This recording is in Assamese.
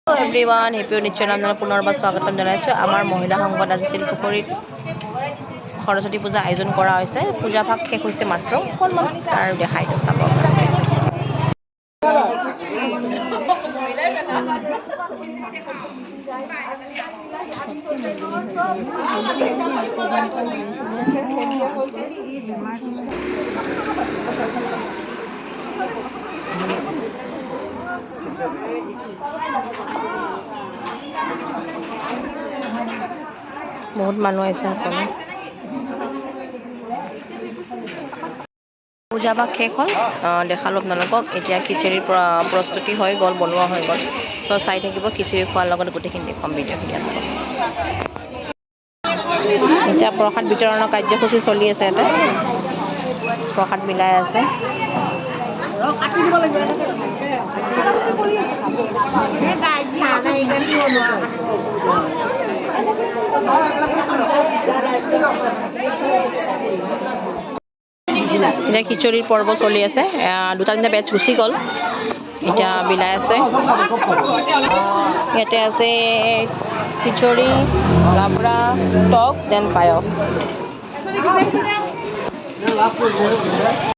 Hello everyone, happy নিশ্চয় নাম জানা পুনৰবাৰ স্বাগতম জনাইছো আমাৰ মহিলা সংঘত আজি শিলপুখুৰীত সৰস্বতী পূজা আয়োজন কৰা হৈছে পূজা ভাগ শেষ হৈছে মাত্ৰ অকণমান আৰু দেখাই দিওঁ চাব বহুত মানুহ আহিছে সকলো পূজা ভাগ শেষ হ'ল দেখালো আপোনালোকক এতিয়া খিচিৰিৰ প্ৰস্তুতি হৈ গ'ল বনোৱা হৈ গ'ল চ' চাই থাকিব খিচিৰি খোৱাৰ লগত গোটেইখিনি দেখুৱাম ভিডিঅ'খিনি আপোনালোকক এতিয়া প্ৰসাদ বিতৰণৰ কাৰ্যসূচী চলি আছে ইয়াতে প্ৰসাদ মিলাই আছে এতিয়া খিচৰিৰ পৰ্ব চলি আছে দুটা তিনিটা বেচ গুচি গ'ল এতিয়া বিলাই আছে ইয়াতে আছে খিচৰি লাবৰা টক দেন পায়স